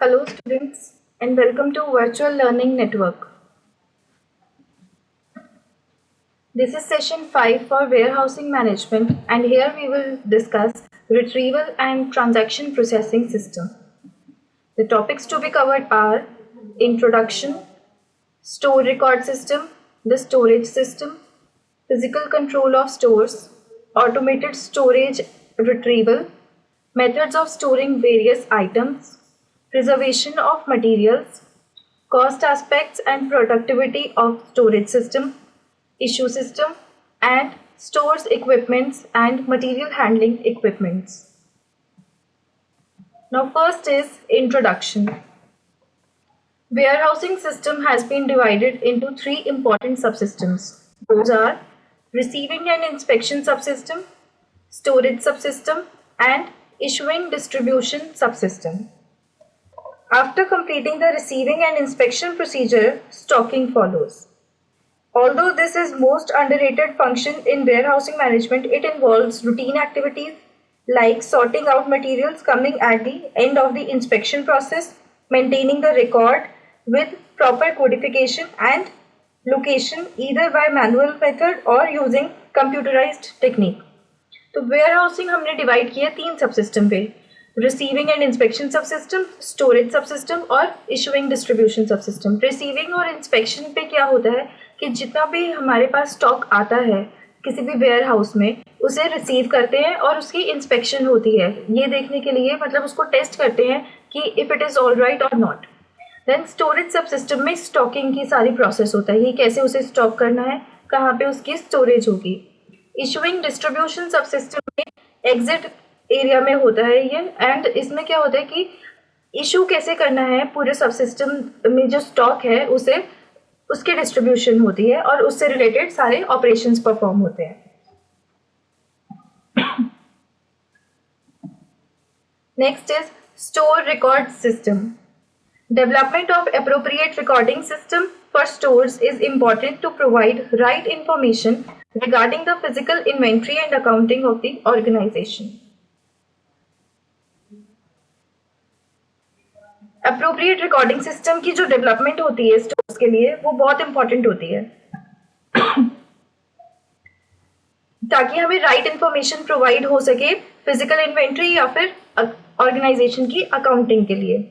Hello students and welcome to Virtual Learning Network. This is session 5 for Warehousing Management and here we will discuss Retrieval and Transaction Processing System. The topics to be covered are Introduction, Store Record System, the Storage System, Physical Control of Stores, Automated Storage Retrieval, Methods of Storing Various Items, Preservation of Materials, Cost Aspects and Productivity of Storage System, Issue System, and Stores Equipments and Material Handling Equipments. Now first is Introduction. Warehousing system has been divided into three important subsystems. Those are Receiving and Inspection Subsystem, Storage Subsystem, and Issuing Distribution Subsystem. After completing the receiving and inspection procedure, stocking follows. Although this is most underrated function in warehousing management, it involves routine activities like sorting out materials coming at the end of the inspection process, maintaining the record with proper codification and location either by manual method or using computerized technique. तो warehousing हमने divide किया तीन subsystem पे, receiving end inspection subsystem, storage subsystem और issuing distribution subsystem. Receiving और inspection पे क्या होता है कि जितना भी हमारे पास स्टॉक आता है किसी भी वेयर हाउस में उसे रिसीव करते हैं और उसकी इंस्पेक्शन होती है ये देखने के लिए, मतलब उसको टेस्ट करते हैं कि if it is all right और नॉट. देन स्टोरेज सबसिस्टम में स्टॉकिंग की सारी प्रोसेस होता है, ये कैसे उसे स्टॉक करना है, कहाँ पे उसकी स्टोरेज होगी. इशूइंग डिस्ट्रीब्यूशन सबसिस्टम में एग्जिट एरिया में होता है ये, एंड इसमें क्या होता है कि इशू कैसे करना है पूरे सबसिस्टम में जो स्टॉक है उसे, उसकी डिस्ट्रीब्यूशन होती है और उससे रिलेटेड सारे ऑपरेशंस परफॉर्म होते हैं. Next is store record system. Development of appropriate recording system for stores is important to provide right information regarding the physical inventory and accounting of the organization. Appropriate recording system की जो development होती है stores के लिए वो बहुत important होती है ताकि हमें right information provide हो सके physical inventory या फिर organization की accounting के लिए.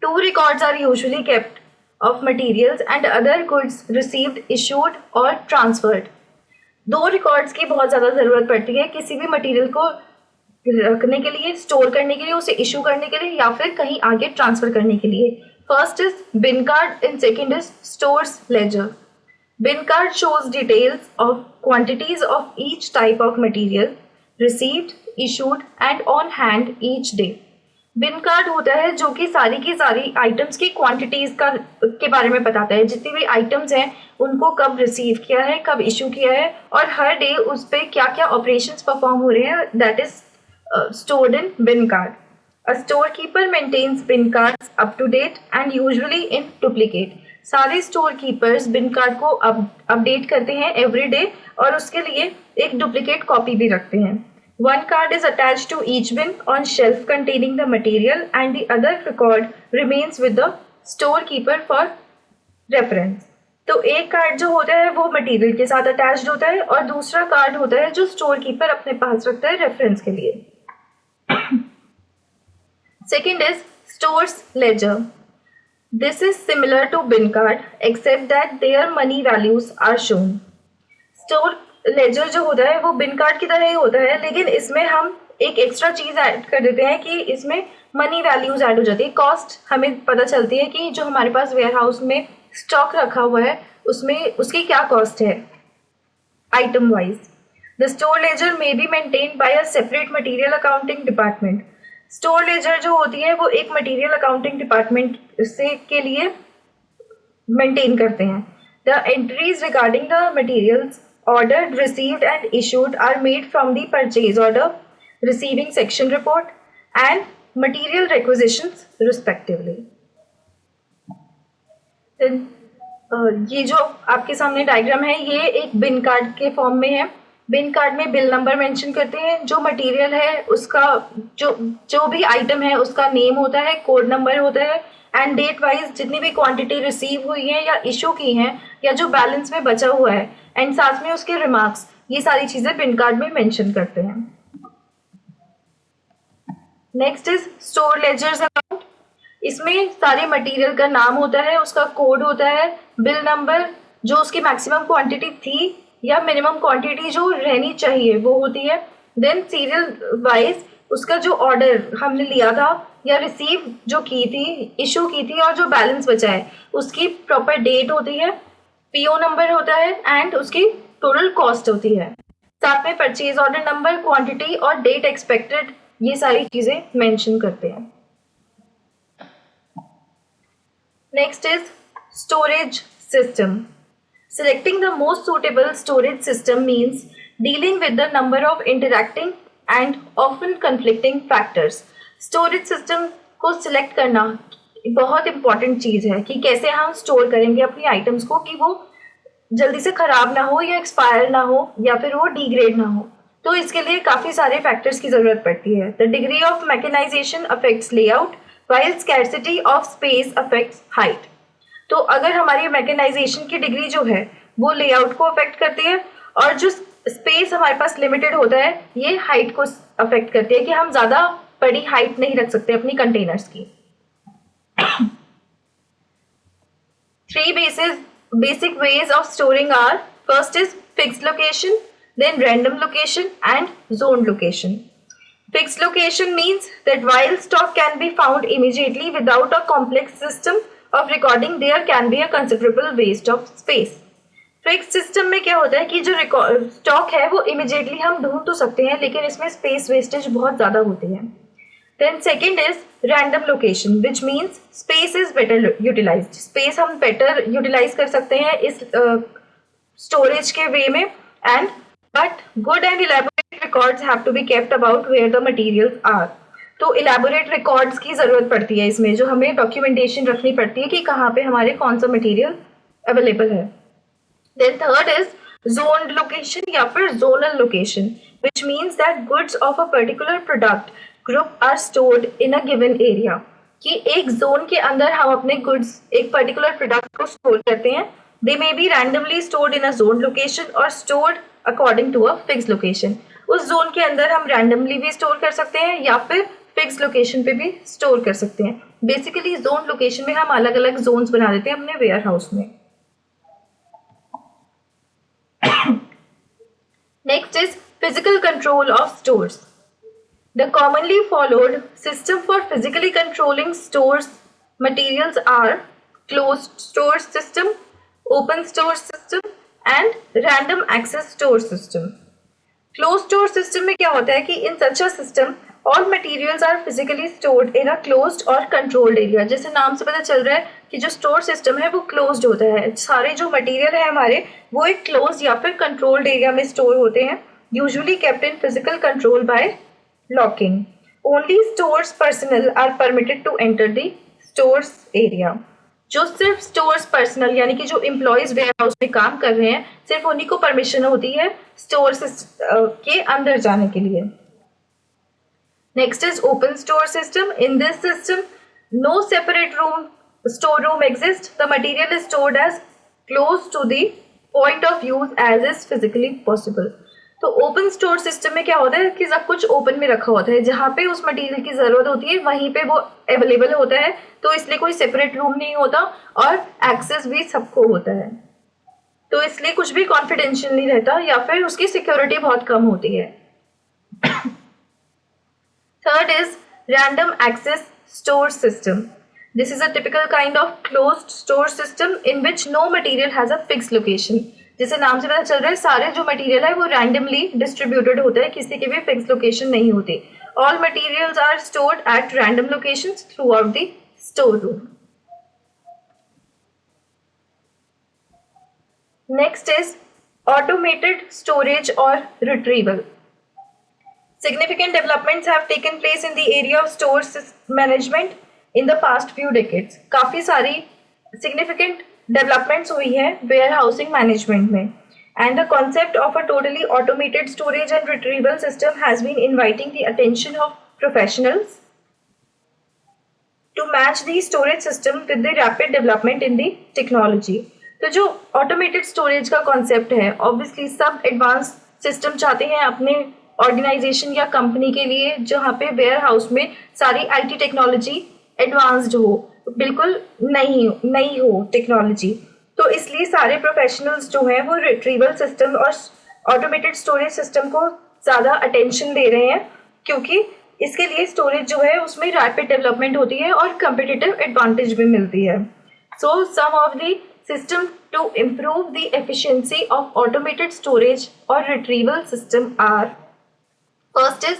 Two records are usually kept of materials and other goods received, issued or transferred. दो रिकॉर्ड्स की बहुत ज़्यादा ज़रूरत पड़ती है किसी भी मटेरियल को रखने के लिए, स्टोर करने के लिए, उसे इशू करने के लिए या फिर कहीं आगे ट्रांसफर करने के लिए. First is bin card and second is stores ledger. Bin card shows details of quantities of each type of material received, issued and on hand each day. Bin card होता है जो कि सारी की सारी आइटम्स की क्वांटिटीज का के बारे में बताता है, जितनी भी आइटम्स हैं उनको कब रिसीव किया है, कब इशू किया है और हर डे उस पर क्या क्या ऑपरेशंस परफॉर्म हो रहे हैं. That is stored in bin card. A store keeper maintains bin cards up to date and usually in duplicate. सारे स्टोर कीपर्स बिन कार्ड को अपडेट करते हैं एवरी डे और उसके लिए एक डुप्लीकेट कॉपी भी रखते हैं. One card is attached to each bin on shelf containing the material and the other record remains with the storekeeper for reference. तो एक कार्ड जो होता है वो मटेरियल के साथ अटैच्ड होता है और दूसरा कार्ड होता है जो स्टोर कीपर अपने पास रखता है रेफरेंस के लिए. Second is stores ledger. This is similar to bin card except that their money values are shown. Store ledger जो होता है वो बिन कार्ड की तरह ही होता है, लेकिन इसमें हम एक एक्स्ट्रा चीज ऐड कर देते हैं कि इसमें मनी वैल्यूज ऐड हो जाती है. कॉस्ट हमें पता चलती है कि जो हमारे पास वेयर हाउस में स्टॉक रखा हुआ है उसमें उसकी क्या कॉस्ट है item wise. The store laser may be maintained by a separate material accounting department. Store laser जो होती है वो एक मटेरियल अकाउंटिंग डिपार्टमेंट से के लिए मेंटेन करते हैं. The entries regarding the materials ordered, received and issued are made from the purchase order, receiving section report and material requisitions respectively. Then ये जो आपके सामने डायग्राम है ये एक बिन कार्ड के फॉर्म में है बिन कार्ड में बिल नंबर मेंशन करते हैं, जो मटेरियल है उसका जो जो भी आइटम है उसका नेम होता है, कोड नंबर होता है, एंड डेट वाइज जितनी भी क्वांटिटी रिसीव हुई है या इशू की है या जो बैलेंस में बचा हुआ है, एंड साथ में उसके रिमार्क्स, ये सारी चीजें बिन कार्ड में मेंशन करते हैं। Next is store ledgers account. इसमें सारे मटेरियल का नाम होता है, उसका कोड होता है, बिल नंबर, जो उसकी मैक्सिमम क्वांटिटी थी या मिनिमम क्वांटिटी जो रहनी चाहिए वो होती है, देन सीरियल वाइज उसका जो ऑर्डर हमने लिया था या रिसीव जो की थी, इशू की थी, और जो बैलेंस बचा है उसकी प्रॉपर डेट होती है, पीओ नंबर होता है, एंड उसकी टोटल कॉस्ट होती है। साथ में परचेज ऑर्डर नंबर, क्वांटिटी और डेट एक्सपेक्टेड, ये सारी चीजें मेंशन करते हैं। Next is storage system. Selecting the most suitable storage system means dealing with the number of interacting and often conflicting factors. Storage system को select करना बहुत important चीज़ है कि कैसे हम store करेंगे अपनी items को कि वो जल्दी से खराब ना हो या expire ना हो या फिर वो degrade ना हो। तो इसके लिए काफ़ी सारे factors की ज़रूरत पड़ती है। The degree of mechanization affects layout, while scarcity of space affects height. तो अगर हमारी मैकेनाइजेशन की डिग्री जो है वो लेआउट को अफेक्ट करती है, और जो स्पेस हमारे पास लिमिटेड होता है ये हाइट को अफेक्ट करती है कि हम ज्यादा बड़ी हाइट नहीं रख सकते अपनी कंटेनर्स की। Three basic ways of storing are, first is fixed location, then random location and zone location. Fixed location means that while stock can be found immediately without a complex system of recording, there can be a considerable waste of space. Fixed system में क्या होता है कि जो stock है वो immediately हम ढूंढ तो सकते हैं लेकिन इसमें space wastage बहुत ज़्यादा होती है। Then second is random location, which means space is better utilized. Space हम better utilize कर सकते हैं इस storage के way में, and but good and elaborate records have to be kept about where the materials are. तो elaborate records की जरूरत पड़ती है इसमें, जो हमें documentation रखनी पड़ती है कि कहाँ पे हमारे कौन सा material available है। Then third is zoned location या फिर zonal location, which means that goods of a particular product group are stored in a given area. कि एक zone के अंदर हम अपने goods एक particular product को store करते हैं। They may be randomly stored in a zoned location or stored according to a fixed location. उस जोन के अंदर हम रैंडमली भी स्टोर कर सकते हैं या फिर फिक्स लोकेशन पे भी स्टोर कर सकते हैं। बेसिकली जोन लोकेशन में हम अलग अलग जोन्स बना देते हैं अपने वेयर हाउस में। Next is physical control of stores. The commonly followed system for physically controlling stores materials are closed store system, open store system and random access store system. Closed store system में क्या होता है कि in such a system all materials are physically stored in a closed और controlled area. जैसे नाम से पता चल रहा है कि जो स्टोर सिस्टम है वो क्लोज्ड होता है, सारे जो मटेरियल है हमारे वो एक क्लोज्ड या फिर कंट्रोल्ड एरिया में स्टोर होते हैं, usually kept in physical control by locking. Only stores personnel are permitted to enter the stores area. जो सिर्फ स्टोर्स पर्सनल यानी कि जो एम्प्लॉयज वेयर हाउस में काम कर रहे हैं सिर्फ उन्हीं को परमिशन होती है स्टोर के अंदर जाने के लिए। Next is open store system. In this system no separate room store room exist, the material is stored as close to the point of use as is physically possible. तो open store system में क्या होता है कि सब कुछ open में रखा होता है, जहाँ पे उस मटेरियल की जरूरत होती है वहीं पे वो अवेलेबल होता है, तो इसलिए कोई सेपरेट रूम नहीं होता और एक्सेस भी सबको होता है, तो इसलिए कुछ भी कॉन्फिडेंशियल नहीं रहता या फिर उसकी सिक्योरिटी बहुत कम होती है। Third is random access store system. This is a typical kind of closed store system in which no material has a fixed location. जैसे नाम से पता चल रहा है सारे जो मटेरियल है वो रैंडमली डिस्ट्रीब्यूटेड होता है, किसी की भी फिक्स लोकेशन नहीं होती। All materials are stored at random locations throughout the store room. Next is automated storage और retrieval. Significant developments have taken place in the area of store management in the past few decades. काफी सारी significant developments हुई है where housing management में। And the concept of a totally automated storage and retrieval system has been inviting the attention of professionals to match the storage system with the rapid development in the technology. तो जो automated storage का concept है, obviously सब advance system चाहते हैं अपने organisation या company के लिए, जहाँ पे वेयर हाउस में सारी आईटी टेक्नोलॉजी एडवांस्ड हो, बिल्कुल नई हो टेक्नोलॉजी। तो इसलिए सारे प्रोफेशनल्स जो हैं वो रिट्रीवल सिस्टम और ऑटोमेटेड स्टोरेज सिस्टम को ज़्यादा अटेंशन दे रहे हैं, क्योंकि इसके लिए स्टोरेज जो है उसमें रैपिड डेवलपमेंट होती है और कंपिटिटिव एडवांटेज भी मिलती है। So some of the system to improve the efficiency of automated storage और retrieval system are, first is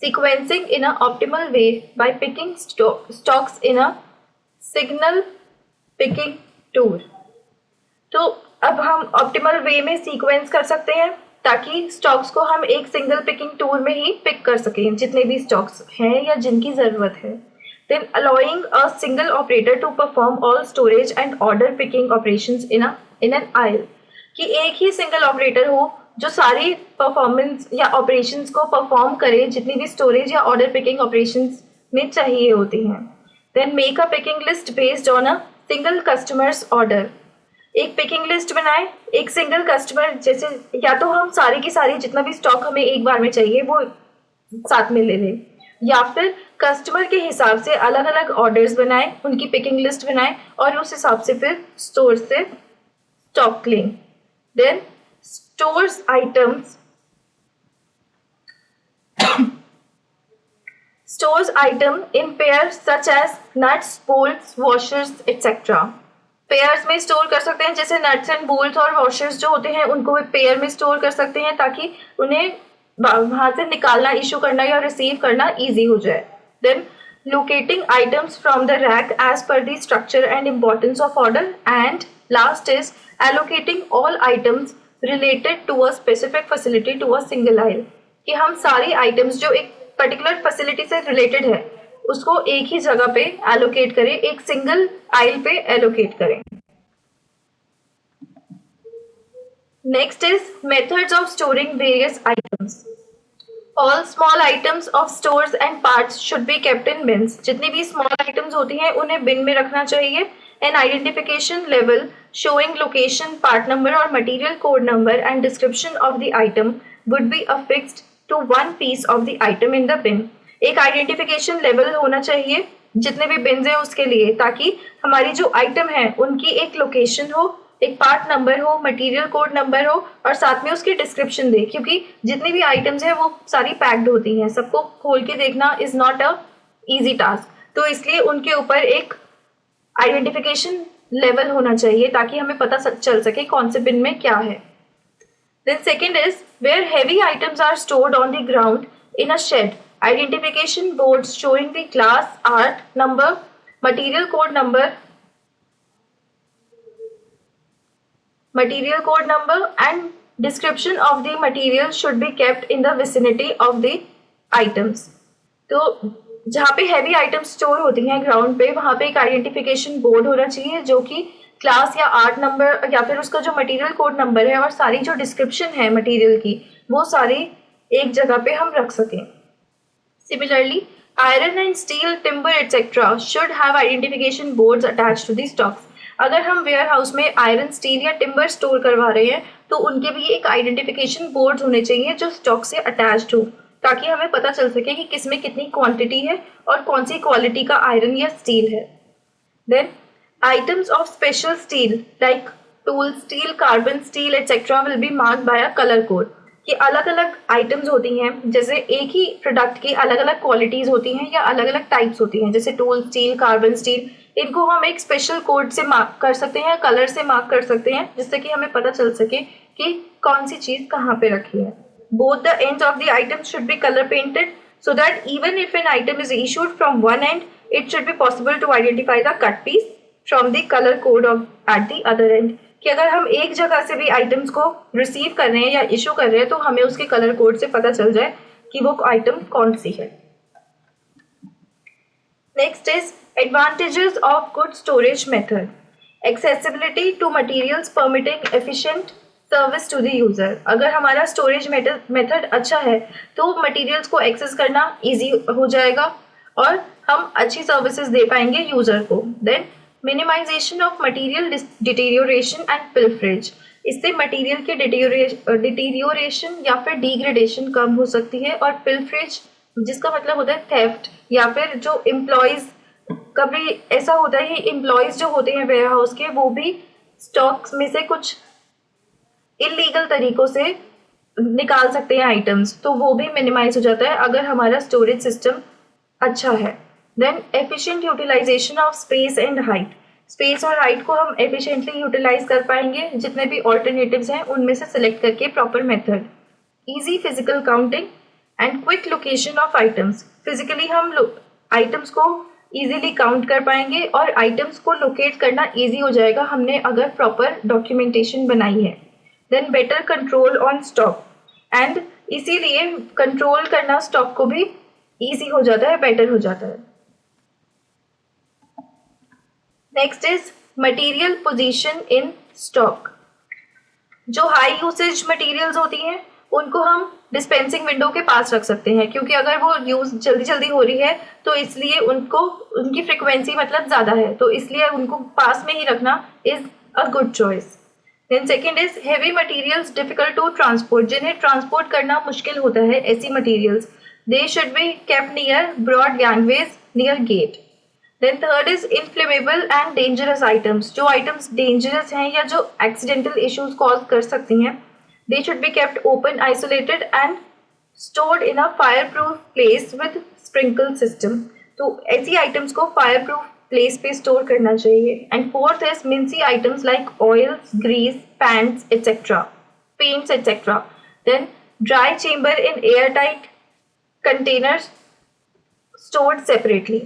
sequencing in an optimal way by picking stocks in a signal picking tool। तो अब हम optimal वे में sequence कर सकते हैं ताकि stocks को हम एक सिंगल पिकिंग टूल में ही पिक कर सकें, जितने भी स्टॉक्स हैं या जिनकी ज़रूरत है। Then allowing a single operator to perform all storage and order picking operations in an aisle, कि एक ही सिंगल ऑपरेटर हो जो सारी परफॉर्मेंस या ऑपरेशंस को परफॉर्म करे जितनी भी स्टोरेज या ऑर्डर पिकिंग ऑपरेशंस में चाहिए होती हैं। Then make a picking list based on a single customer's order, एक पिकिंग लिस्ट बनाए एक सिंगल कस्टमर, जैसे या तो हम सारी की सारी जितना भी स्टॉक हमें एक बार में चाहिए वो साथ में ले लें, या फिर कस्टमर के हिसाब से अलग अलग ऑर्डर्स बनाए, उनकी पिकिंग लिस्ट बनाए और उस हिसाब से फिर स्टोर से स्टॉक लें। Then stores items stores item in pairs such as nuts, bolts, washers etc। Pairs में स्टोर कर सकते हैं, जैसे नट्स एंड बोल्ट्स और वॉशर्स जो होते हैं उनको पेयर में स्टोर कर सकते हैं ताकि उन्हें वहां से निकालना, इशू करना या रिसीव करना इजी हो जाए। Then locating items from the rack as per the structure and importance of order, and last is allocating all items related to a specific facility to a single aisle, कि हम सारी items जो एक particular facility से related है उसको एक ही जगह पे एलोकेट करें, एक सिंगल आइल पे एलोकेट करें। Next is methods of storing various items. All small items of stores and parts should be kept in beans, जितनी भी स्मॉल आइटम्स होती हैं उन्हें बिन में रखना चाहिए। An identification level showing location, part number और material code number and description of the item would be affixed to one piece of the item in the bin. एक आइडेंटिफिकेशन लेवल होना चाहिए जितने भी बिन्स हैं उसके लिए, ताकि हमारी जो आइटम है उनकी एक लोकेशन हो, एक पार्ट नंबर हो, मटेरियल कोड नंबर हो और साथ में उसकी डिस्क्रिप्शन दे, क्योंकि जितनी भी आइटम्स हैं वो सारी पैक्ड होती हैं, सबको खोल के देखना is not a easy task, तो इसलिए उनके ऊपर एक आइडेंटिफिकेशन लेवल होना चाहिए ताकि हमें पता चल सके कौन से बिन में क्या है। Then second is where heavy items are stored on the ground in a shed, identification boards showing the class, art number, material code number and description of the material should be kept in the vicinity of the items। तो जहाँ पे heavy items store होती हैं ground पे, वहाँ पे एक identification board होना चाहिए जो कि क्लास या आर्ट नंबर या फिर उसका जो मटेरियल कोड नंबर है और सारी जो डिस्क्रिप्शन है मटेरियल की वो सारी एक जगह पे हम रख सकें। Similarly iron and steel, timber etcetera should have identification boards attached to the stocks. अगर हम वेयर हाउस में आयरन, स्टील या टिम्बर स्टोर करवा रहे हैं तो उनके भी एक आइडेंटिफिकेशन बोर्ड्स होने चाहिए जो स्टॉक से अटैच्ड हो, ताकि हमें पता चल सके कि किस में कितनी क्वांटिटी है और कौन सी क्वालिटी का आयरन या स्टील है। Then items of special steel like tool steel, carbon steel etcetera will be marked by a colour code, कि अलग अलग आइटम्स होती हैं, जैसे एक ही प्रोडक्ट की अलग अलग क्वालिटीज होती हैं या अलग अलग टाइप्स होती हैं, जैसे टूल स्टील, कार्बन स्टील, इनको हम एक स्पेशल कोड से मार्क कर सकते हैं, कलर से मार्क कर सकते हैं, जिससे कि हमें पता चल सके कि कौन सी चीज कहाँ पे रखी है। Both the ends of the items should be color painted so that even if an item is issued from one end, it should be possible to identify the cut piece from the color code of at the other end। कि अगर हम एक जगह से भी items को receive कर रहे हैं या इशू कर रहे हैं तो हमें उसके कलर कोड से पता चल जाए कि वो आइटम कौन सी है। Next is advantages of good storage method, accessibility to materials permitting efficient service to the user. अगर हमारा स्टोरेज मेथड अच्छा है तो मटेरियल्स को एक्सेस करना इजी हो जाएगा और हम अच्छी सर्विसेज दे पाएंगे यूजर को। Then minimisation of material deterioration and pilferage. इससे मटेरियल के डिटीरियोरेशन या फिर डिग्रेडेशन कम हो सकती है, और पिल्फरेज जिसका मतलब होता है थेफ्ट, या फिर जो एम्प्लॉयज, कभी ऐसा होता है कि एम्प्लॉयज जो होते हैं वेयर हाउस के वो भी स्टॉक्स में से कुछ इलीगल तरीकों से निकाल सकते हैं आइटम्स, तो वो भी मिनिमाइज हो जाता है अगर हमारा स्टोरेज सिस्टम अच्छा है। Then efficient utilisation of space and height. Space और हाइट को हम एफिशिएंटली यूटिलाइज कर पाएंगे जितने भी ऑल्टरनेटिव्स हैं उनमें से सिलेक्ट करके proper method. Easy physical counting and quick location of items. Physically हम आइटम्स को इजीली काउंट कर पाएंगे और आइटम्स को लोकेट करना इजी हो जाएगा हमने अगर प्रॉपर डॉक्यूमेंटेशन बनाई है। Then better control on stock, and इसीलिए कंट्रोल करना स्टॉक को भी इजी हो जाता है, बेटर हो जाता है। Next is material position in stock. जो हाई यूसेज मटेरियल्स होती हैं उनको हम डिस्पेंसिंग विंडो के पास रख सकते हैं, क्योंकि अगर वो यूज जल्दी जल्दी हो रही है तो इसलिए उनको, उनकी फ्रिक्वेंसी मतलब ज्यादा है, तो इसलिए उनको पास में ही रखना is a good choice. Then second is heavy materials difficult to transport. जिन्हें ट्रांसपोर्ट करना मुश्किल होता है ऐसी materials, they should be kept near broad gangways near gate. Then third is inflammable and dangerous items. जो आइटम्स डेंजरस हैं या जो एक्सीडेंटल इश्यूज कॉज कर सकती हैं, they should be kept open, isolated and stored in a fireproof place with sprinkle system. तो ऐसी items को फायर प्रूफ प्लेस पे स्टोर करना चाहिए। And fourth is messy items like oils, grease, pants etcetera, paints etcetera. Then dry chamber in airtight containers stored separately.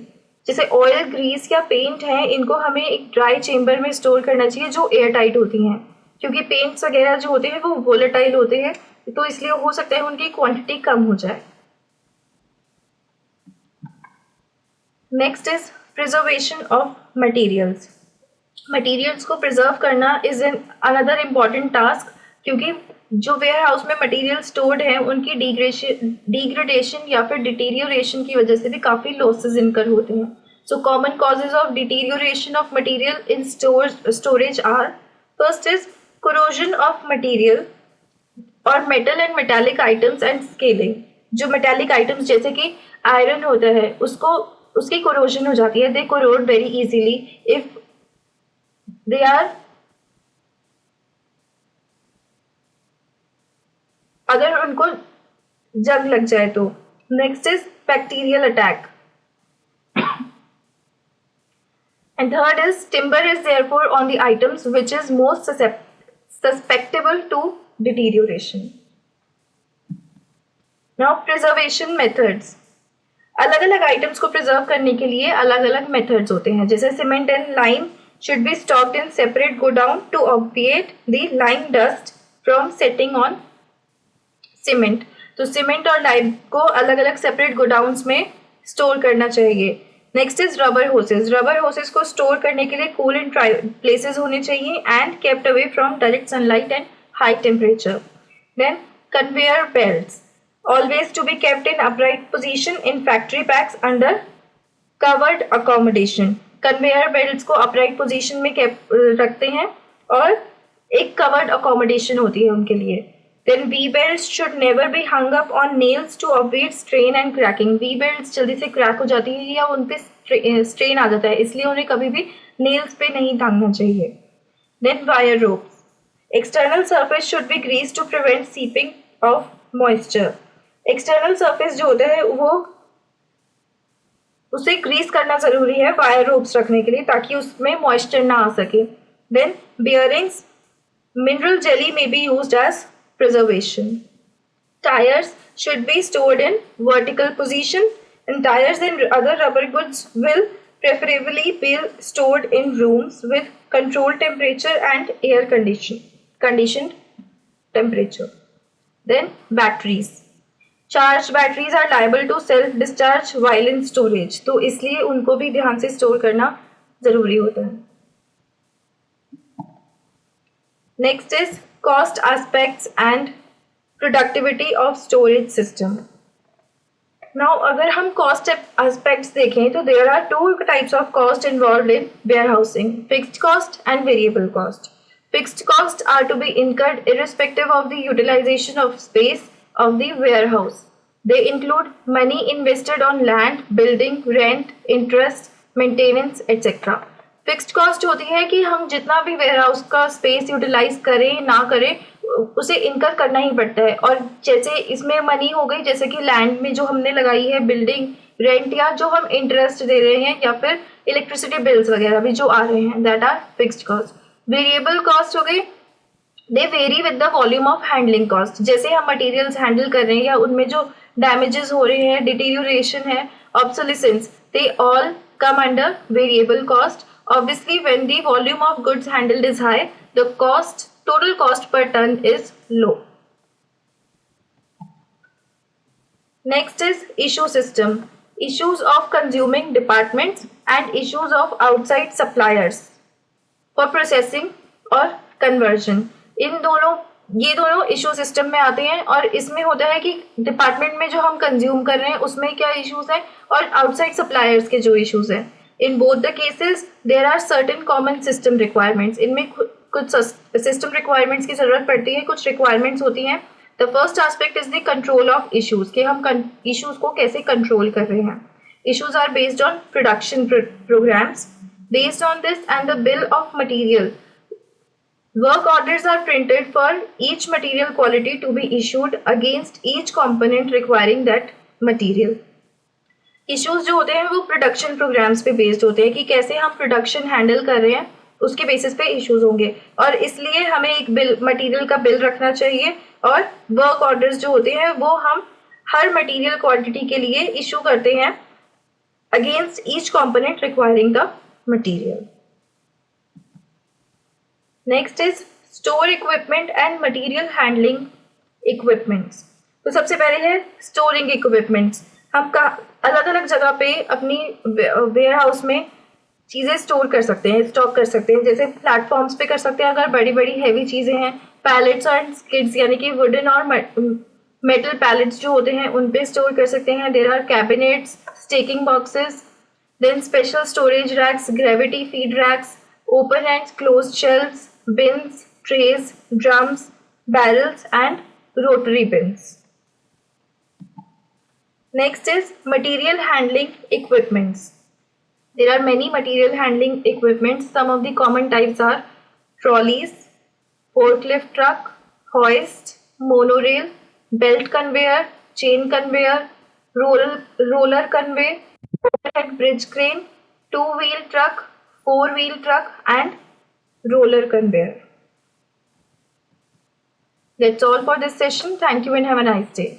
जैसे oil, grease या paint है, इनको हमें एक ड्राई चेम्बर में स्टोर करना चाहिए जो एयर टाइट होती हैं, क्योंकि पेंट्स वगैरह जो होते हैं वो वोलेटाइल होते हैं, तो इसलिए हो सकता है उनकी क्वांटिटी कम हो जाए। Next is preservation of materials. Materials को प्रिजर्व करना is an another important task, क्योंकि जो वेयर हाउस में मटेरियल स्टोर्ड है उनकी डिग्रेडेशन या फिर डिटीरियोरेशन की वजह से भी काफ़ी लॉसेज इनकर होते हैं। So common causes of deterioration of material in storage are, first is corrosion of material और metal and metallic items and scaling. जो मेटालिक आइटम्स जैसे कि आयरन होता है उसको, उसकी कोरोजन हो जाती है, they corrode very easily if they are, अगर उनको जंग लग जाए तो। Next is bacterial attack and third is timber is therefore on the items which is most susceptible to deterioration. Now preservation methods. अलग अलग आइटम्स को प्रिजर्व करने के लिए अलग अलग मेथड्स होते हैं। जैसे cement and lime should be stocked in separate godown to obviate the lime dust from setting on cement। तो सीमेंट और लाइम को अलग अलग सेपरेट गोडाउन्स में स्टोर करना चाहिए। Next is rubber hoses. Rubber hoses को स्टोर करने के लिए कूल एंड ड्राई प्लेसेस होने चाहिए and kept away from direct sunlight and high temperature. Then conveyor belts always to be kept in upright position in factory packs under covered accommodation। Conveyor belts को upright position में रखते हैं और एक covered accommodation होती है उनके लिए। Then V belts should never be hung up on nails to avoid strain and cracking. V belts जल्दी से क्रैक हो जाती है या उन पे स्ट्रेन आ जाता है, इसलिए उन्हें कभी भी नेल्स पे नहीं टांगना चाहिए। Then wire ropes. External surface should be grease to prevent seeping of moisture. External surface जो होता है वो उसे ग्रीस करना जरूरी है वायर रोप्स रखने के लिए, ताकि उसमें मॉइस्चर ना आ सके। देन बियरिंग्स, मिनरल जेली में be used as preservation. Tyres should be stored in vertical position and tires and other rubber goods will preferably be stored in rooms with controlled temperature and air conditioned temperature. Then batteries. Charged batteries are liable to self discharge while in storage, तो इसलिए उनको भी ध्यान से store करना जरूरी होता है। Next is cost aspects and productivity of storage system. Now अगर हम cost aspects देखें तो there are two types of cost involved in warehousing, fixed cost and variable cost. Fixed costs are to be incurred irrespective of the utilization of space of the warehouse. They include money invested on land, building, rent, interest, maintenance, etc. Fixed cost होती है कि हम जितना भी warehouse का space utilise करें ना करें उसे इनकर करना ही पड़ता है। और जैसे इसमें मनी हो गई, जैसे कि लैंड में जो हमने लगाई है, बिल्डिंग, रेंट, या जो हम इंटरेस्ट दे रहे हैं, या फिर इलेक्ट्रिसिटी बिल्स वगैरह भी जो आ रहे हैं, that are fixed cost. Variable cost हो गई, they vary with the volume of handling cost. जैसे हम मटेरियल्स हैंडल कर रहे हैं या उनमें जो डैमेजेस हो रहे हैं, डिटीरियोरेशन है, obsolescence, they all come under variable cost. Obviously, when the volume of goods handled is high, the total cost per ton is low. Next is issue system. Issues of consuming departments and issues of outside suppliers for processing or conversion. ये दोनों issue system में आते हैं और इसमें होता है कि डिपार्टमेंट में जो हम कंज्यूम कर रहे हैं उसमें क्या इश्यूज हैं और आउटसाइड सप्लायर्स के जो इश्यूज हैं। In both the cases there are certain common system requirements. इनमें कुछ सिस्टम रिक्वायरमेंट्स की जरूरत पड़ती है, कुछ रिक्वायरमेंट्स होती हैं। The first aspect is the control of issues, कि हम इश्यूज को कैसे कंट्रोल कर रहे हैं। Issues are based on production programmes. Based on this and the bill of material, work orders are printed for each material quality to be issued against each component requiring that material. Issues जो होते हैं वो production programmes पे based होते हैं कि कैसे हम प्रोडक्शन हैंडल कर रहे हैं, उसके बेसिस पे इश्यूज होंगे। और इसलिए हमें एक बिल, मटेरियल का बिल रखना चाहिए और वर्क ऑर्डर्स जो होते हैं वो हम हर मटेरियल क्वांटिटी के लिए इशू करते हैं against each component requiring the material. Next is store equipment and material handling equipments. तो सबसे पहले है स्टोरिंग इक्विपमेंट्स। हम अलग अलग जगह पे अपनी वेयर हाउस में चीज़ें स्टोर कर सकते हैं, स्टॉक कर सकते हैं। जैसे प्लेटफॉर्म्स पे कर सकते हैं अगर बड़ी बड़ी हैवी चीज़ें हैं, पैलेट्स और स्किड्स यानी कि वुडन और मेटल पैलेट्स जो होते हैं उन पे स्टोर कर सकते हैं। There are cabinets, stacking boxes, then special storage racks, gravity feed racks, open and closed shelves, bins, trays, drums, barrels and rotary bins. Next is material handling equipments. There are many material handling equipments. Some of the common types are trolleys, forklift truck, hoist, monorail, belt conveyor, chain conveyor, roller conveyor, overhead bridge crane, two-wheel truck, four-wheel truck and roller conveyor. That's all for this session. Thank you and have a nice day.